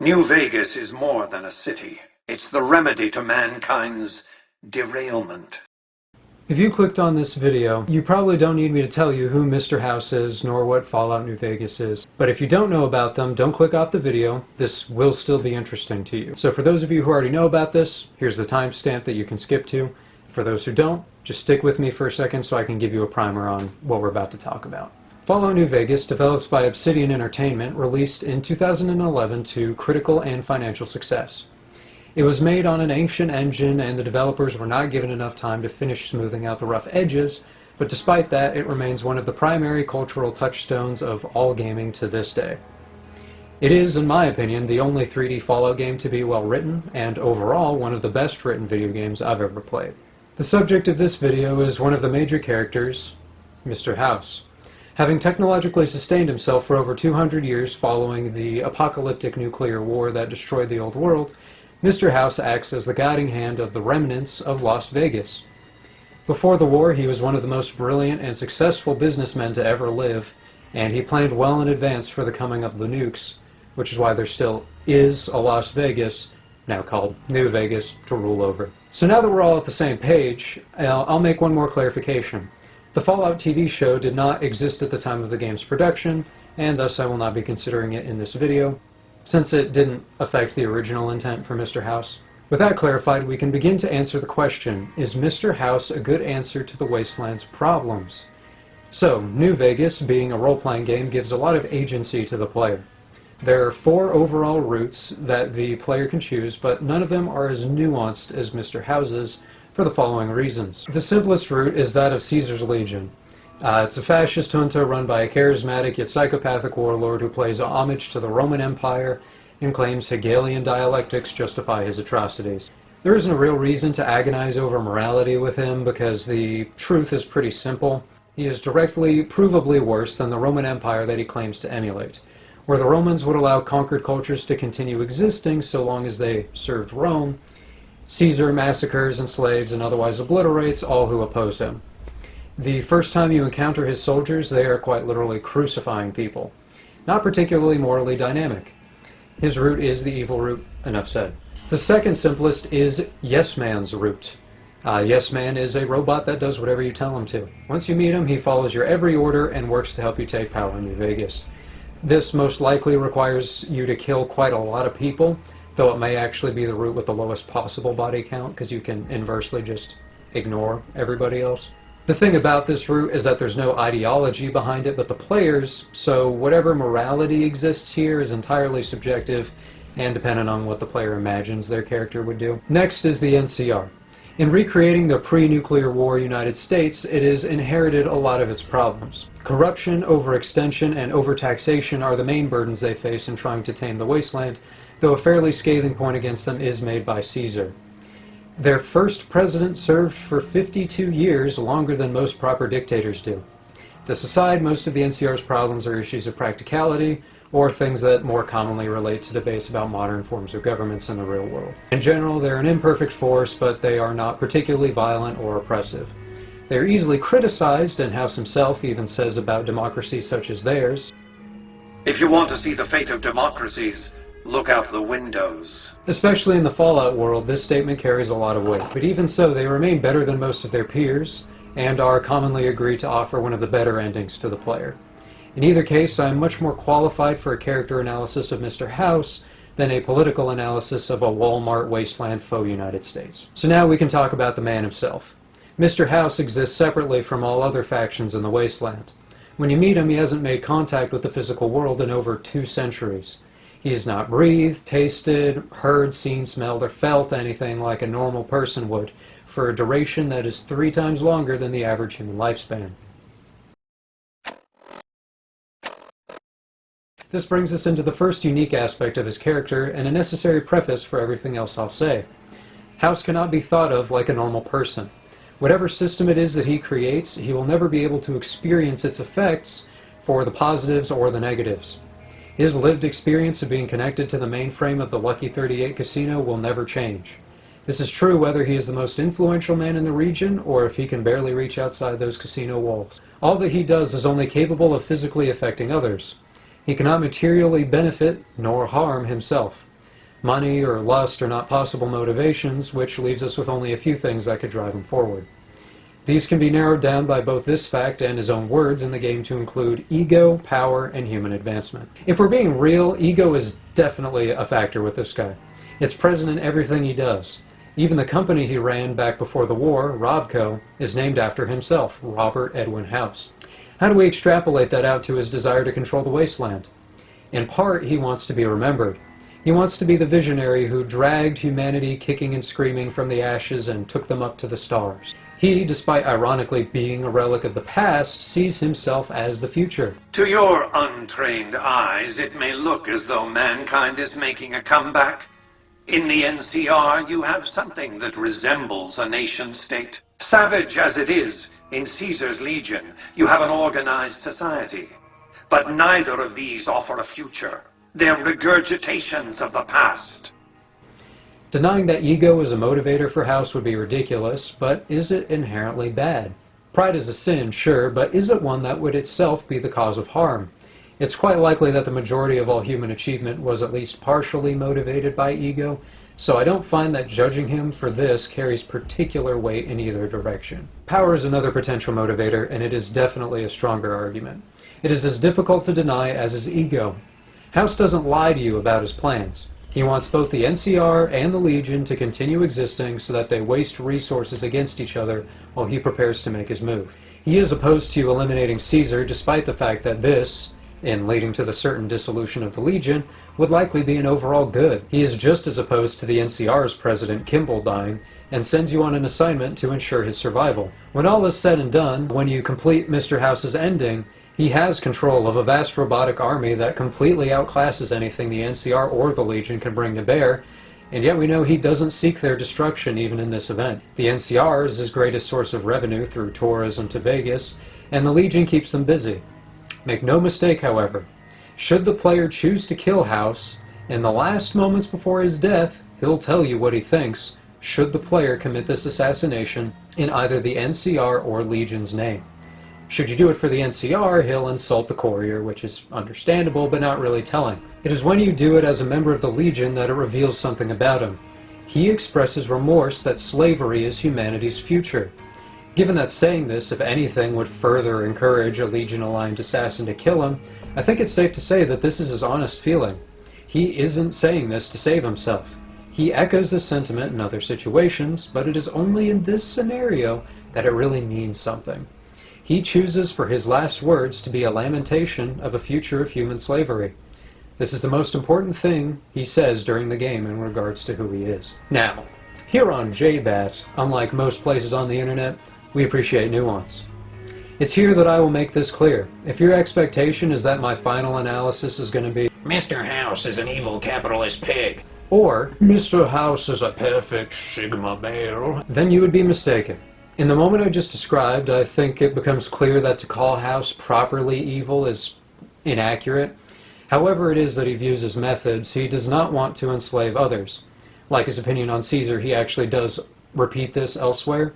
New Vegas is more than a city. It's the remedy to mankind's derailment. If you clicked on this video, you probably don't need me to tell you who Mr. House is, nor what Fallout New Vegas is. But if you don't know about them, don't click off the video. This will still be interesting to you. So for those of you who already know about this, here's the timestamp that you can skip to. For those who don't, just stick with me for a second so I can give you a primer on what we're about to talk about. Fallout New Vegas, developed by Obsidian Entertainment, released in 2011 to critical and financial success. It was made on an ancient engine, and the developers were not given enough time to finish smoothing out the rough edges, but despite that, it remains one of the primary cultural touchstones of all gaming to this day. It is, in my opinion, the only 3D Fallout game to be well written, and overall one of the best written video games I've ever played. The subject of this video is one of the major characters, Mr. House. Having technologically sustained himself for over 200 years following the apocalyptic nuclear war that destroyed the old world, Mr. House acts as the guiding hand of the remnants of Las Vegas. Before the war, he was one of the most brilliant and successful businessmen to ever live, and he planned well in advance for the coming of the nukes, which is why there still is a Las Vegas, now called New Vegas, to rule over. So now that we're all at the same page, I'll make one more clarification. The Fallout TV show did not exist at the time of the game's production, and thus I will not be considering it in this video, since it didn't affect the original intent for Mr. House. With that clarified, we can begin to answer the question, is Mr. House a good answer to the Wasteland's problems? So, New Vegas, being a role-playing game, gives a lot of agency to the player. There are 4 overall routes that the player can choose, but none of them are as nuanced as Mr. House's for the following reasons. The simplest route is that of Caesar's Legion. It's a fascist junta run by a charismatic yet psychopathic warlord who pays homage to the Roman Empire and claims Hegelian dialectics justify his atrocities. There isn't a real reason to agonize over morality with him because the truth is pretty simple. He is directly, provably worse than the Roman Empire that he claims to emulate, where the Romans would allow conquered cultures to continue existing so long as they served Rome. Caesar massacres, enslaves, and otherwise obliterates all who oppose him. The first time you encounter his soldiers, they are quite literally crucifying people. Not particularly morally dynamic. His route is the evil route, enough said. The second simplest is Yes Man's route. Yes Man is a robot that does whatever you tell him to. Once you meet him, he follows your every order and works to help you take power in New Vegas. This most likely requires you to kill quite a lot of people, though it may actually be the route with the lowest possible body count, because you can inversely just ignore everybody else. The thing about this route is that there's no ideology behind it but the players, so whatever morality exists here is entirely subjective and dependent on what the player imagines their character would do. Next is the NCR. In recreating the pre-nuclear war United States, it has inherited a lot of its problems. Corruption, overextension, and overtaxation are the main burdens they face in trying to tame the wasteland, though a fairly scathing point against them is made by Caesar. Their first president served for 52 years, longer than most proper dictators do. This aside, most of the NCR's problems are issues of practicality, or things that more commonly relate to debates about modern forms of governments in the real world. In general, they're an imperfect force, but they are not particularly violent or oppressive. They are easily criticized, and House himself even says about democracies such as theirs, If you want to see the fate of democracies, look out the windows. Especially in the Fallout world, this statement carries a lot of weight. But even so, they remain better than most of their peers, and are commonly agreed to offer one of the better endings to the player. In either case, I am much more qualified for a character analysis of Mr. House than a political analysis of a Walmart wasteland faux United States. So now we can talk about the man himself. Mr. House exists separately from all other factions in the wasteland. When you meet him, he hasn't made contact with the physical world in over 2 centuries. He has not breathed, tasted, heard, seen, smelled, or felt anything like a normal person would for a duration that is 3 times longer than the average human lifespan. This brings us into the first unique aspect of his character and a necessary preface for everything else I'll say. House cannot be thought of like a normal person. Whatever system it is that he creates, he will never be able to experience its effects for the positives or the negatives. His lived experience of being connected to the mainframe of the Lucky 38 casino will never change. This is true whether he is the most influential man in the region or if he can barely reach outside those casino walls. All that he does is only capable of physically affecting others. He cannot materially benefit nor harm himself. Money or lust are not possible motivations, which leaves us with only a few things that could drive him forward. These can be narrowed down by both this fact and his own words in the game to include ego, power, and human advancement. If we're being real, ego is definitely a factor with this guy. It's present in everything he does. Even the company he ran back before the war, Robco, is named after himself, Robert Edwin House. How do we extrapolate that out to his desire to control the wasteland? In part, he wants to be remembered. He wants to be the visionary who dragged humanity kicking and screaming from the ashes and took them up to the stars. He, despite ironically being a relic of the past, sees himself as the future. To your untrained eyes, it may look as though mankind is making a comeback. In the NCR, you have something that resembles a nation-state. Savage as it is, in Caesar's Legion, you have an organized society. But neither of these offer a future. They're regurgitations of the past. Denying that ego is a motivator for House would be ridiculous, but is it inherently bad? Pride is a sin, sure, but is it one that would itself be the cause of harm? It's quite likely that the majority of all human achievement was at least partially motivated by ego, so I don't find that judging him for this carries particular weight in either direction. Power is another potential motivator, and it is definitely a stronger argument. It is as difficult to deny as his ego. House doesn't lie to you about his plans. He wants both the NCR and the Legion to continue existing so that they waste resources against each other while he prepares to make his move. He is opposed to eliminating Caesar despite the fact that this, in leading to the certain dissolution of the Legion, would likely be an overall good. He is just as opposed to the NCR's president Kimball dying and sends you on an assignment to ensure his survival. When all is said and done, when you complete Mr. House's ending, he has control of a vast robotic army that completely outclasses anything the NCR or the Legion can bring to bear, and yet we know he doesn't seek their destruction even in this event. The NCR is his greatest source of revenue through tourism to Vegas, and the Legion keeps them busy. Make no mistake, however, should the player choose to kill House, in the last moments before his death, he'll tell you what he thinks, should the player commit this assassination in either the NCR or Legion's name. Should you do it for the NCR, he'll insult the courier, which is understandable but not really telling. It is when you do it as a member of the Legion that it reveals something about him. He expresses remorse that slavery is humanity's future. Given that saying this, if anything, would further encourage a Legion-aligned assassin to kill him, I think it's safe to say that this is his honest feeling. He isn't saying this to save himself. He echoes this sentiment in other situations, but it is only in this scenario that it really means something. He chooses for his last words to be a lamentation of a future of human slavery. This is the most important thing he says during the game in regards to who he is. Now, here on JBat, unlike most places on the internet, we appreciate nuance. It's here that I will make this clear. If your expectation is that my final analysis is going to be Mr. House is an evil capitalist pig, or Mr. House is a perfect Sigma male, then you would be mistaken. In the moment I just described, I think it becomes clear that to call House properly evil is inaccurate. However it is that he views his methods, he does not want to enslave others. Like his opinion on Caesar, he actually does repeat this elsewhere,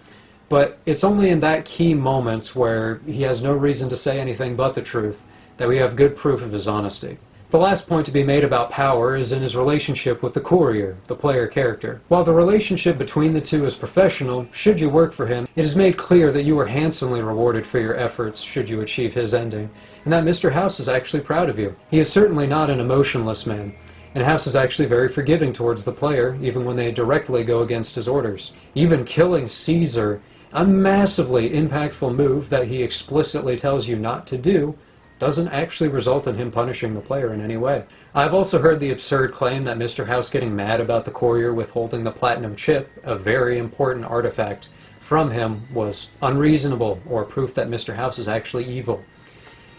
but it's only in that key moment where he has no reason to say anything but the truth that we have good proof of his honesty. The last point to be made about power is in his relationship with the courier, the player character. While the relationship between the two is professional, should you work for him, it is made clear that you are handsomely rewarded for your efforts should you achieve his ending, and that Mr. House is actually proud of you. He is certainly not an emotionless man, and House is actually very forgiving towards the player, even when they directly go against his orders. Even killing Caesar, a massively impactful move that he explicitly tells you not to do, doesn't actually result in him punishing the player in any way. I've also heard the absurd claim that Mr. House getting mad about the courier withholding the platinum chip, a very important artifact, from him was unreasonable or proof that Mr. House is actually evil.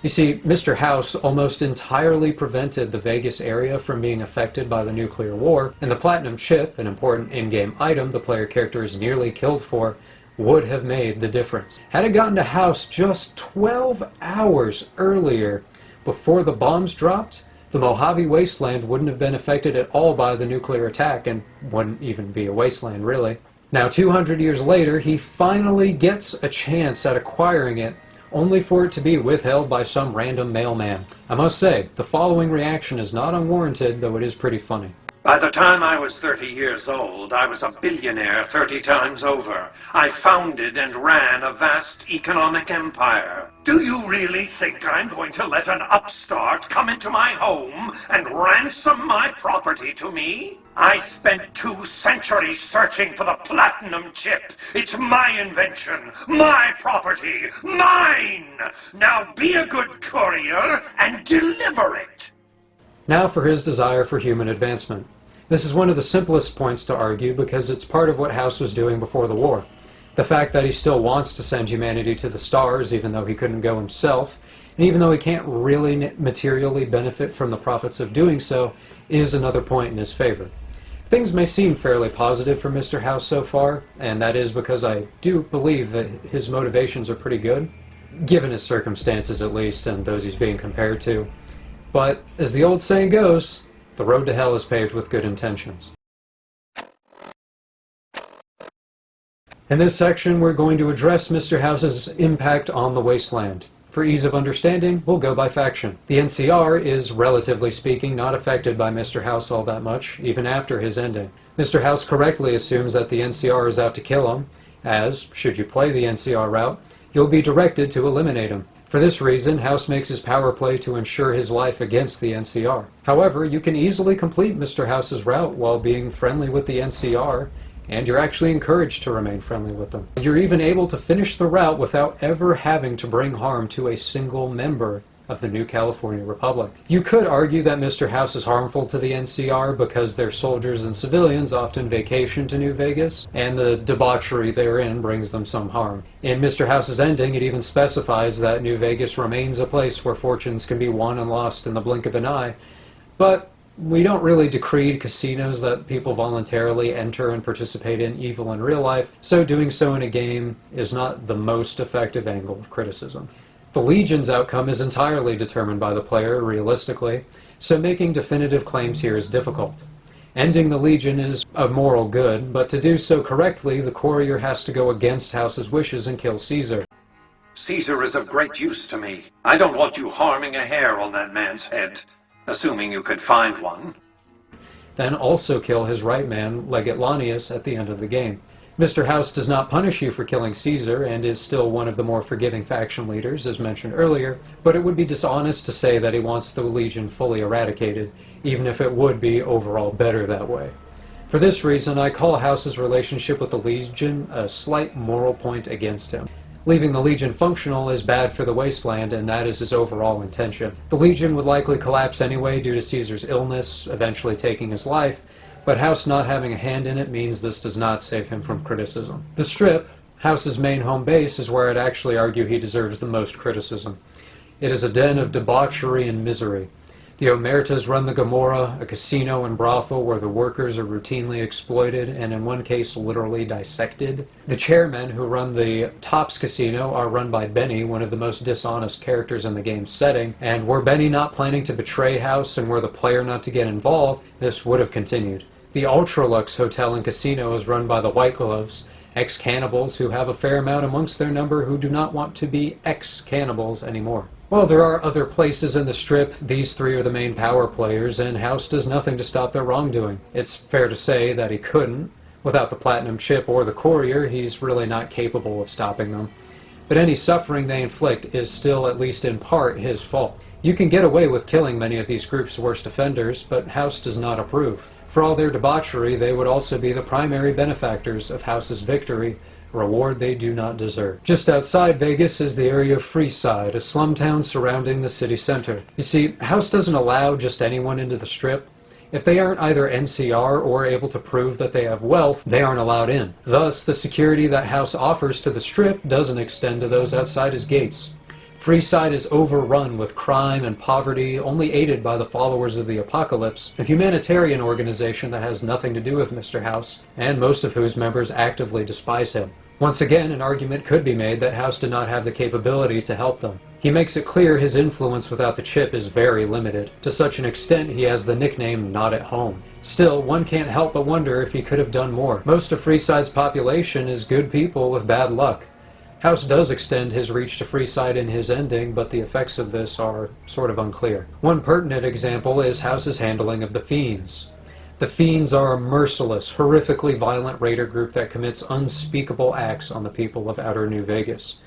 You see, Mr. House almost entirely prevented the Vegas area from being affected by the nuclear war, and the platinum chip, an important in-game item the player character is nearly killed for, would have made the difference. Had it gotten to House just 12 hours earlier, before the bombs dropped, the Mojave wasteland wouldn't have been affected at all by the nuclear attack and wouldn't even be a wasteland, really. Now, 200 years later, he finally gets a chance at acquiring it, only for it to be withheld by some random mailman. I must say, the following reaction is not unwarranted, though it is pretty funny. By the time I was 30 years old, I was a billionaire 30 times over. I founded and ran a vast economic empire. Do you really think I'm going to let an upstart come into my home and ransom my property to me? I spent 2 centuries searching for the platinum chip. It's my invention, my property, mine! Now be a good courier and deliver it! Now for his desire for human advancement. This is one of the simplest points to argue because it's part of what House was doing before the war. The fact that he still wants to send humanity to the stars even though he couldn't go himself, and even though he can't really materially benefit from the profits of doing so, is another point in his favor. Things may seem fairly positive for Mr. House so far, and that is because I do believe that his motivations are pretty good, given his circumstances at least, and those he's being compared to. But, as the old saying goes, the road to hell is paved with good intentions. In this section, we're going to address Mr. House's impact on the wasteland. For ease of understanding, we'll go by faction. The NCR is, relatively speaking, not affected by Mr. House all that much, even after his ending. Mr. House correctly assumes that the NCR is out to kill him, as, should you play the NCR route, you'll be directed to eliminate him. For this reason, House makes his power play to ensure his life against the NCR. However, you can easily complete Mr. House's route while being friendly with the NCR, and you're actually encouraged to remain friendly with them. You're even able to finish the route without ever having to bring harm to a single member of the New California Republic. You could argue that Mr. House is harmful to the NCR because their soldiers and civilians often vacation to New Vegas, and the debauchery therein brings them some harm. In Mr. House's ending, it even specifies that New Vegas remains a place where fortunes can be won and lost in the blink of an eye, but we don't really decree casinos that people voluntarily enter and participate in evil in real life, so doing so in a game is not the most effective angle of criticism. The Legion's outcome is entirely determined by the player, realistically, so making definitive claims here is difficult. Ending the Legion is a moral good, but to do so correctly, the courier has to go against House's wishes and kill Caesar. Caesar is of great use to me. I don't want you harming a hair on that man's head, assuming you could find one. Then also kill his right man, Legate Lanius, at the end of the game. Mr. House does not punish you for killing Caesar, and is still one of the more forgiving faction leaders, as mentioned earlier, but it would be dishonest to say that he wants the Legion fully eradicated, even if it would be overall better that way. For this reason, I call House's relationship with the Legion a slight moral point against him. Leaving the Legion functional is bad for the wasteland, and that is his overall intention. The Legion would likely collapse anyway due to Caesar's illness, eventually taking his life, but House not having a hand in it means this does not save him from criticism. The Strip, House's main home base, is where I'd actually argue he deserves the most criticism. It is a den of debauchery and misery. The Omertas run the Gomorrah, a casino and brothel where the workers are routinely exploited and in one case literally dissected. The chairmen who run the Tops Casino are run by Benny, one of the most dishonest characters in the game's setting, and were Benny not planning to betray House and were the player not to get involved, this would have continued. The Ultralux Hotel and Casino is run by the White Gloves, ex-cannibals who have a fair amount amongst their number who do not want to be ex-cannibals anymore. While there are other places in the Strip, these three are the main power players, and House does nothing to stop their wrongdoing. It's fair to say that he couldn't. Without the Platinum Chip or the Courier, he's really not capable of stopping them. But any suffering they inflict is still, at least in part, his fault. You can get away with killing many of these groups' worst offenders, but House does not approve. For all their debauchery, they would also be the primary benefactors of House's victory, a reward they do not deserve. Just outside Vegas is the area of Freeside, a slum town surrounding the city center. You see, House doesn't allow just anyone into the Strip. If they aren't either NCR or able to prove that they have wealth, they aren't allowed in. Thus, the security that House offers to the Strip doesn't extend to those outside his gates. Freeside is overrun with crime and poverty, only aided by the followers of the Apocalypse, a humanitarian organization that has nothing to do with Mr. House, and most of whose members actively despise him. Once again, an argument could be made that House did not have the capability to help them. He makes it clear his influence without the chip is very limited. To such an extent, he has the nickname Not at Home. Still, one can't help but wonder if he could have done more. Most of Freeside's population is good people with bad luck. House does extend his reach to Freeside in his ending, but the effects of this are sort of unclear. One pertinent example is House's handling of the Fiends. The Fiends are a merciless, horrifically violent raider group that commits unspeakable acts on the people of Outer New Vegas.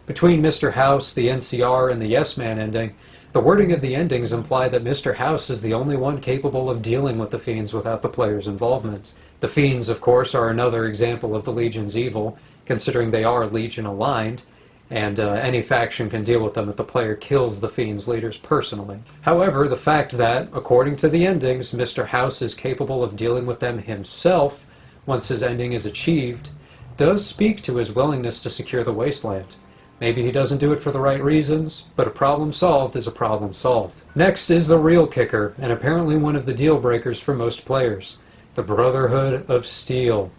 Between Mr. House, the NCR, and the Yes Man ending, the wording of the endings imply that Mr. House is the only one capable of dealing with the Fiends without the player's involvement. The Fiends, of course, are another example of the Legion's evil, considering they are Legion aligned, and any faction can deal with them if the player kills the Fiends' leaders personally. However, the fact that, according to the endings, Mr. House is capable of dealing with them himself once his ending is achieved, does speak to his willingness to secure the Wasteland. Maybe he doesn't do it for the right reasons, but a problem solved is a problem solved. Next is the real kicker, and apparently one of the deal breakers for most players: the Brotherhood of Steel.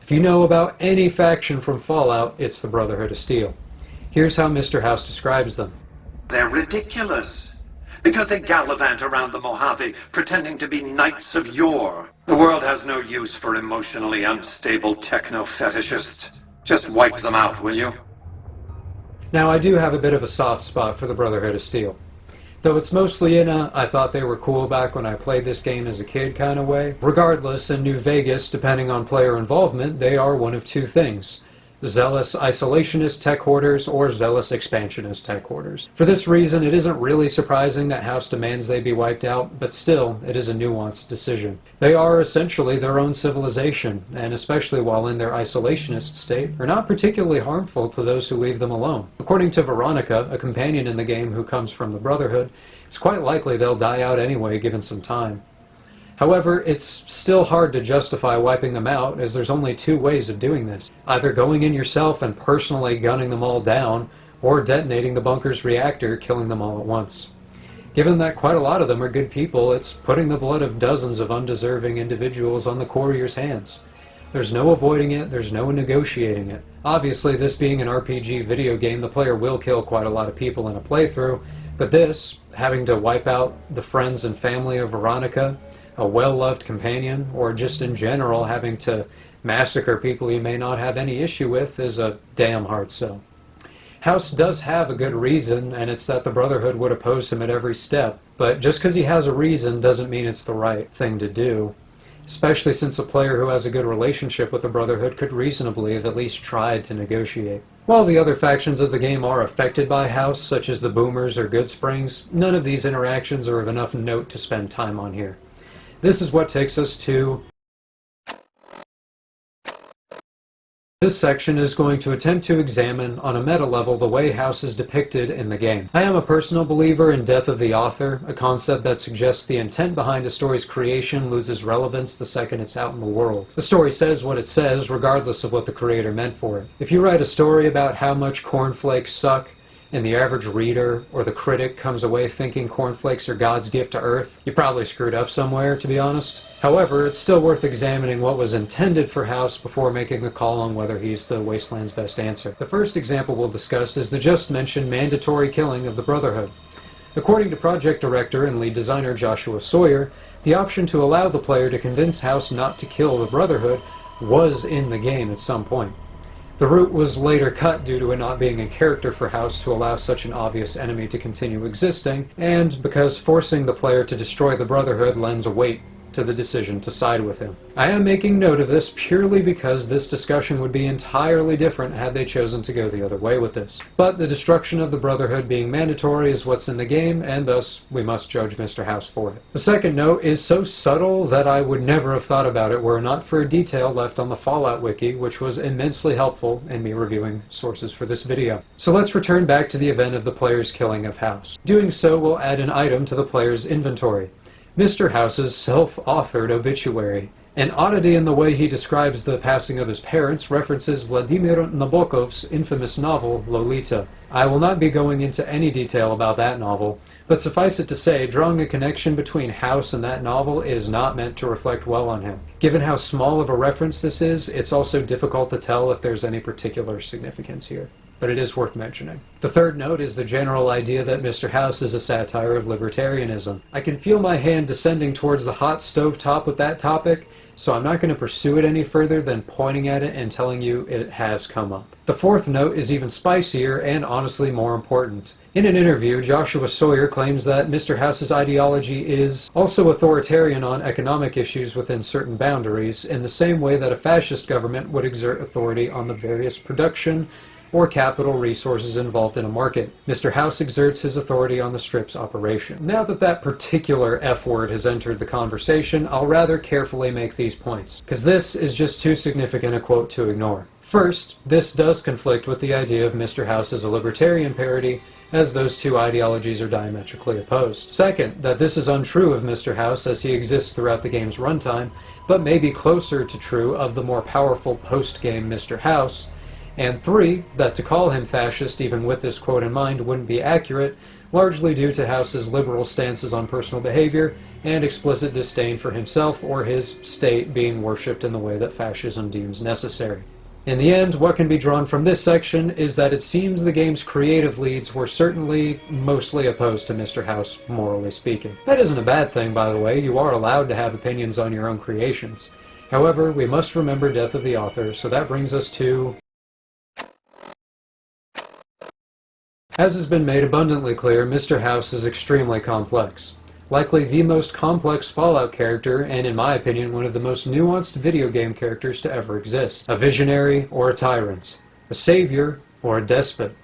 If you know about any faction from Fallout, it's the Brotherhood of Steel. Here's how Mr. House describes them. They're ridiculous, because they gallivant around the Mojave, pretending to be knights of yore. The world has no use for emotionally unstable techno-fetishists. Just wipe them out, will you? Now, I do have a bit of a soft spot for the Brotherhood of Steel. Though it's mostly in a I thought they were cool back when I played this game as a kid kind of way. Regardless, in New Vegas, depending on player involvement, they are one of two things: zealous isolationist tech hoarders or zealous expansionist tech hoarders. For this reason, it isn't really surprising that House demands they be wiped out, but still, it is a nuanced decision. They are essentially their own civilization, and especially while in their isolationist state, are not particularly harmful to those who leave them alone. According to Veronica, a companion in the game who comes from the Brotherhood, it's quite likely they'll die out anyway given some time. However, it's still hard to justify wiping them out, as there's only two ways of doing this: either going in yourself and personally gunning them all down, or detonating the bunker's reactor, killing them all at once. Given that quite a lot of them are good people, it's putting the blood of dozens of undeserving individuals on the courier's hands. There's no avoiding it, there's no negotiating it. Obviously, this being an RPG video game, the player will kill quite a lot of people in a playthrough, but this, having to wipe out the friends and family of Veronica, a well-loved companion, or just in general having to massacre people you may not have any issue with, is a damn hard sell. House does have a good reason, and it's that the Brotherhood would oppose him at every step, but just because he has a reason doesn't mean it's the right thing to do, especially since a player who has a good relationship with the Brotherhood could reasonably have at least tried to negotiate. While the other factions of the game are affected by House, such as the Boomers or Goodsprings, none of these interactions are of enough note to spend time on here. This is what takes us to... This section is going to attempt to examine, on a meta level, the way House is depicted in the game. I am a personal believer in death of the author, a concept that suggests the intent behind a story's creation loses relevance the second it's out in the world. The story says what it says, regardless of what the creator meant for it. If you write a story about how much cornflakes suck, and the average reader or the critic comes away thinking cornflakes are God's gift to Earth, you probably screwed up somewhere, to be honest. However, it's still worth examining what was intended for House before making a call on whether he's the Wasteland's best answer. The first example we'll discuss is the just mentioned mandatory killing of the Brotherhood. According to project director and lead designer Joshua Sawyer, the option to allow the player to convince House not to kill the Brotherhood was in the game at some point. The route was later cut due to it not being in character for House to allow such an obvious enemy to continue existing, and because forcing the player to destroy the Brotherhood lends weight to the decision to side with him. I am making note of this purely because this discussion would be entirely different had they chosen to go the other way with this. But the destruction of the Brotherhood being mandatory is what's in the game, and thus we must judge Mr. House for it. The second note is so subtle that I would never have thought about it were it not for a detail left on the Fallout wiki, which was immensely helpful in me reviewing sources for this video. So let's return back to the event of the player's killing of House. Doing so will add an item to the player's inventory: Mr. House's self-authored obituary. An oddity in the way he describes the passing of his parents references Vladimir Nabokov's infamous novel, Lolita. I will not be going into any detail about that novel, but suffice it to say, drawing a connection between House and that novel is not meant to reflect well on him. Given how small of a reference this is, it's also difficult to tell if there's any particular significance here, but it is worth mentioning. The third note is the general idea that Mr. House is a satire of libertarianism. I can feel my hand descending towards the hot stove top with that topic, so I'm not going to pursue it any further than pointing at it and telling you it has come up. The fourth note is even spicier and honestly more important. In an interview, Joshua Sawyer claims that Mr. House's ideology is also authoritarian on economic issues within certain boundaries, in the same way that a fascist government would exert authority on the various production or capital resources involved in a market. Mr. House exerts his authority on the Strip's operation. Now that that particular F word has entered the conversation, I'll rather carefully make these points, because this is just too significant a quote to ignore. First, this does conflict with the idea of Mr. House as a libertarian parody, as those two ideologies are diametrically opposed. Second, that this is untrue of Mr. House as he exists throughout the game's runtime, but may be closer to true of the more powerful post-game Mr. House. And three, that to call him fascist even with this quote in mind wouldn't be accurate, largely due to House's liberal stances on personal behavior and explicit disdain for himself or his state being worshipped in the way that fascism deems necessary. In the end, what can be drawn from this section is that it seems the game's creative leads were certainly mostly opposed to Mr. House, morally speaking. That isn't a bad thing, by the way. You are allowed to have opinions on your own creations. However, we must remember death of the author, so that brings us to... As has been made abundantly clear, Mr. House is extremely complex. Likely the most complex Fallout character, and in my opinion one of the most nuanced video game characters to ever exist. A visionary or a tyrant. A savior or a despot.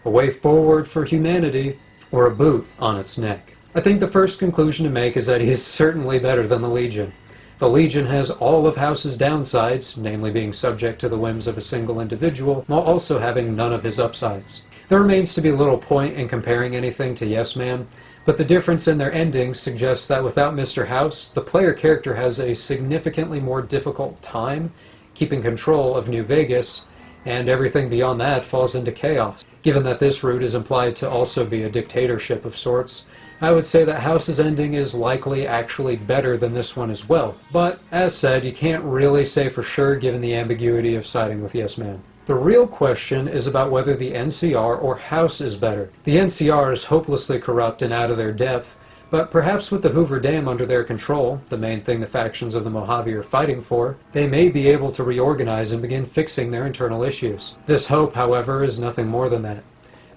A way forward for humanity or a boot on its neck. I think the first conclusion to make is that he is certainly better than the Legion. The Legion has all of House's downsides, namely being subject to the whims of a single individual, while also having none of his upsides. There remains to be little point in comparing anything to Yes Man, but the difference in their endings suggests that without Mr. House, the player character has a significantly more difficult time keeping control of New Vegas, and everything beyond that falls into chaos. Given that this route is implied to also be a dictatorship of sorts, I would say that House's ending is likely actually better than this one as well. But, as said, you can't really say for sure given the ambiguity of siding with Yes Man. The real question is about whether the NCR or House is better. The NCR is hopelessly corrupt and out of their depth, but perhaps with the Hoover Dam under their control, the main thing the factions of the Mojave are fighting for, they may be able to reorganize and begin fixing their internal issues. This hope, however, is nothing more than that.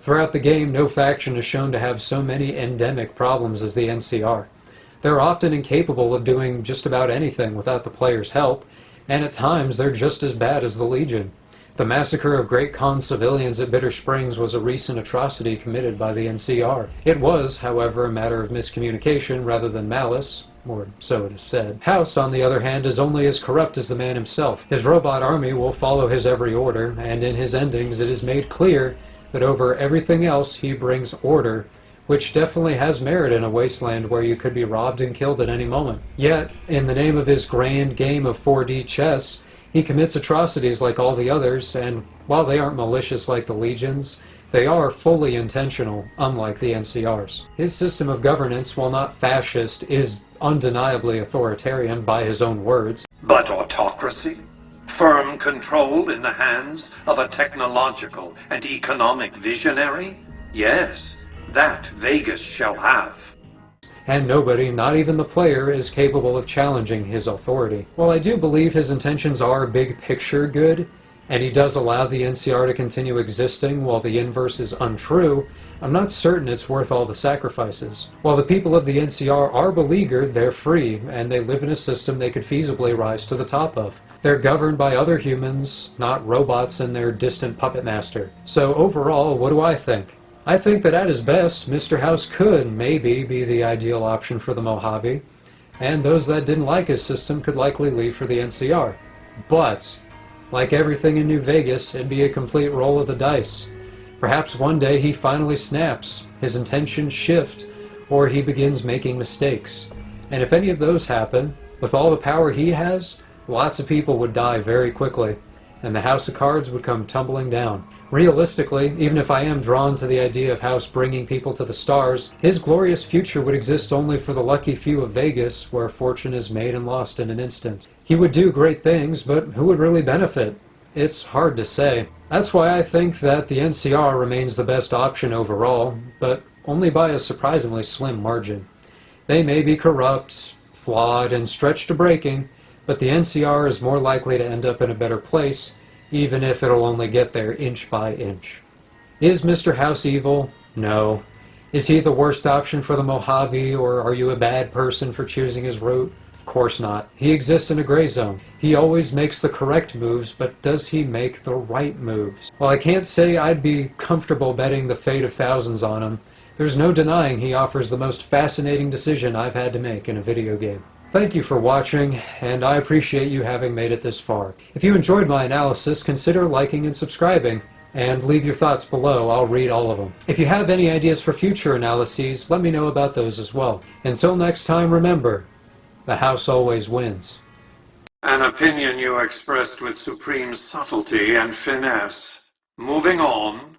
Throughout the game, no faction is shown to have so many endemic problems as the NCR. They're often incapable of doing just about anything without the player's help, and at times they're just as bad as the Legion. The massacre of Great Khan civilians at Bitter Springs was a recent atrocity committed by the NCR. It was, however, a matter of miscommunication rather than malice, or so it is said. House, on the other hand, is only as corrupt as the man himself. His robot army will follow his every order, and in his endings it is made clear that over everything else he brings order, which definitely has merit in a wasteland where you could be robbed and killed at any moment. Yet, in the name of his grand game of 4D chess, he commits atrocities like all the others, and while they aren't malicious like the Legions, they are fully intentional, unlike the NCRs. His system of governance, while not fascist, is undeniably authoritarian by his own words. But autocracy? Firm control in the hands of a technological and economic visionary? Yes, that Vegas shall have. And nobody, not even the player, is capable of challenging his authority. While I do believe his intentions are big picture good, and he does allow the NCR to continue existing while the inverse is untrue, I'm not certain it's worth all the sacrifices. While the people of the NCR are beleaguered, they're free, and they live in a system they could feasibly rise to the top of. They're governed by other humans, not robots and their distant puppet master. So overall, what do I think? I think that at his best, Mr. House could maybe be the ideal option for the Mojave, and those that didn't like his system could likely leave for the NCR. But, like everything in New Vegas, it'd be a complete roll of the dice. Perhaps one day he finally snaps, his intentions shift, or he begins making mistakes. And if any of those happen, with all the power he has, lots of people would die very quickly, and the House of Cards would come tumbling down. Realistically, even if I am drawn to the idea of House bringing people to the stars, his glorious future would exist only for the lucky few of Vegas, where fortune is made and lost in an instant. He would do great things, but who would really benefit? It's hard to say. That's why I think that the NCR remains the best option overall, but only by a surprisingly slim margin. They may be corrupt, flawed, and stretched to breaking, but the NCR is more likely to end up in a better place, even if it'll only get there inch by inch. Is Mr. House evil? No. Is he the worst option for the Mojave, or are you a bad person for choosing his route? Of course not. He exists in a gray zone. He always makes the correct moves, but does he make the right moves? While I can't say I'd be comfortable betting the fate of thousands on him, there's no denying he offers the most fascinating decision I've had to make in a video game. Thank you for watching, and I appreciate you having made it this far. If you enjoyed my analysis, consider liking and subscribing, and leave your thoughts below. I'll read all of them. If you have any ideas for future analyses, let me know about those as well. Until next time, remember, the house always wins. An opinion you expressed with supreme subtlety and finesse. Moving on.